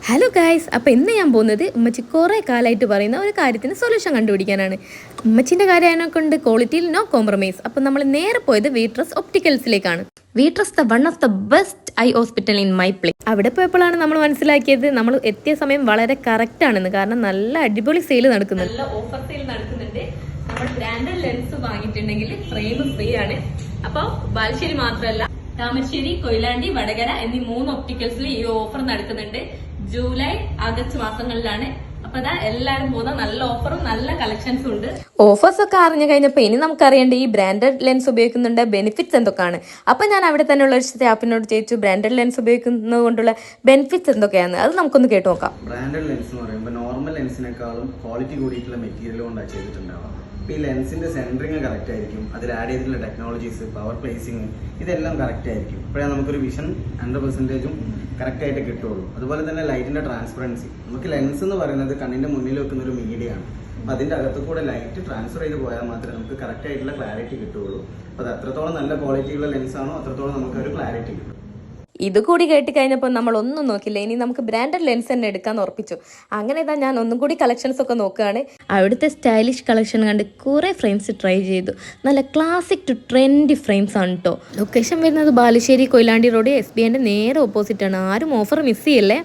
Hello guys, അപ്പോൾ ഇന്ന് ഞാൻ പോകുന്നത് ഉമ്മച്ചി കുറേ കാലമായിട്ട് പറയുന്ന ഒരു കാര്യത്തിന് സൊല്യൂഷൻ കണ്ടുപിടിക്കാനാണ്. ഉമ്മച്ചിൻ്റെ കാര്യത്തിനെ കൊണ്ട് ക്വാളിറ്റിയിൽ നോ കോംപ്രമൈസ്. അപ്പോൾ നമ്മൾ നേരെ പോയത് വീട്രസ് ഒപ്റ്റിക്കൽസിലേക്കാണ്. Vitreous the one of the best eye hospital in my place. അവിടെ പോയപ്പോഴാണ് നമ്മൾ മനസ്സിലാക്കിയത് നമ്മൾ എത്തിയ സമയം വളരെ കറക്റ്റ് ആണെന്ന്. കാരണം നല്ല അടിപൊളി സെയിൽ നടക്കുന്നുണ്ട്, നല്ല ഓഫർ സെയിൽ നടക്കുന്നുണ്ട്. നമ്മൾ ബ്രാൻഡഡ് ലെൻസ് വാങ്ങിയിട്ടുണ്ടെങ്കിൽ ഫ്രെയിം ഫ്രീ ആണ്. അപ്പോൾ ബാലുശ്ശേരി മാത്രമല്ല, താമരശ്ശേരി, കൊയിലാണ്ടി, വടകര എന്നീ 3 ഒപ്റ്റിക്കൽസിൽ ഈ ഓഫർ നടക്കുന്നുണ്ട്. ജൂലൈ, ആഗസ്റ്റ് മാസങ്ങളിലാണ്. അപ്പൊ അതാ എല്ലാരും പോകുന്ന നല്ല ഓഫറും നല്ല കളക്ഷൻസും ഉണ്ട്. ഓഫേഴ്സ് ഒക്കെ അറിഞ്ഞു കഴിഞ്ഞപ്പോ ഇനി നമുക്കറിയേണ്ട ഈ ബ്രാൻഡഡ് ലെൻസ് ഉപയോഗിക്കുന്നുണ്ട് ബെനിഫിറ്റ്സ് എന്തൊക്കെയാണ്. അപ്പൊ ഞാൻ അവിടെ തന്നെ ഉള്ള ഒരു സ്റ്റാഫിനോട് ചോദിച്ചു ബ്രാൻഡഡ് ലെൻസ് ഉപയോഗിക്കുന്നത് കൊണ്ടുള്ള ബെനിഫിറ്റ്സ് എന്തൊക്കെയാണ്. അത് നമുക്കൊന്ന് കേട്ടു നോക്കാം. ബ്രാൻഡഡ് ലെൻസ് എന്ന് പറയുമ്പോൾ നോർമൽ ലെൻസിനേക്കാളും ക്വാളിറ്റി കൂടിയിട്ടുള്ള മെറ്റീരിയൽ കൊണ്ടാണ് ചെയ്തിട്ടുണ്ടാവുക. അപ്പോൾ ഈ ലെൻസിന്റെ സെൻറ്ററിങ് കറക്റ്റ് ആയിരിക്കും, അതിൽ ആഡ് ചെയ്തിട്ടുള്ള ടെക്നോളജീസ്, പവർ പ്ലേസിങ്, ഇതെല്ലാം കറക്റ്റ് ആയിരിക്കും. അപ്പോഴാണ് നമുക്കൊരു വിഷൻ 100% കറക്റ്റ് ആയിട്ട് കിട്ടുള്ളൂ. അതുപോലെ തന്നെ ലൈറ്റിന്റെ ട്രാൻസ്പെറൻസി. നമുക്ക് ലെൻസ് എന്ന് പറയുന്നത് കണ്ണിന്റെ മുന്നിൽ വെക്കുന്ന ഒരു മീഡിയ ആണ്. അപ്പോൾ അതിന്റെ അകത്ത് കൂടെ ലൈറ്റ് ട്രാൻസ്ഫർ ചെയ്ത് പോയാൽ മാത്രമേ നമുക്ക് കറക്റ്റ് ആയിട്ടുള്ള ക്ലാരിറ്റി കിട്ടുള്ളൂ. അപ്പോൾ അത് എത്രത്തോളം നല്ല ക്വാളിറ്റിയുള്ള ലെൻസ് ആണോ അത്രത്തോളം നമുക്ക് ഒരു ക്ലാരിറ്റി കിട്ടും. ഇത് കൂടി കേട്ട് കഴിഞ്ഞപ്പോൾ നമ്മൾ ഒന്നും നോക്കില്ല, ഇനി നമുക്ക് ബ്രാൻഡഡ് ലെൻസ് തന്നെ എടുക്കാന്ന് ഉറപ്പിച്ചു. അങ്ങനെ ഇതാ ഞാൻ ഒന്നും കൂടി കളക്ഷൻസ് ഒക്കെ നോക്കുകയാണ്. അവിടുത്തെ സ്റ്റൈലിഷ് കളക്ഷൻ കണ്ട് കുറേ ഫ്രെയിംസ് ട്രൈ ചെയ്തു. നല്ല ക്ലാസിക് ടു ട്രെൻഡി ഫ്രെയിംസ് ആണ് കേട്ടോ. ലൊക്കേഷൻ വരുന്നത് ബാലുശ്ശേരി കൊയിലാണ്ടി റോഡ് SBIന്റെ നേരെ ഓപ്പോസിറ്റ് ആണ്. ആരും ഓഫർ മിസ് ചെയ്യല്ലേ.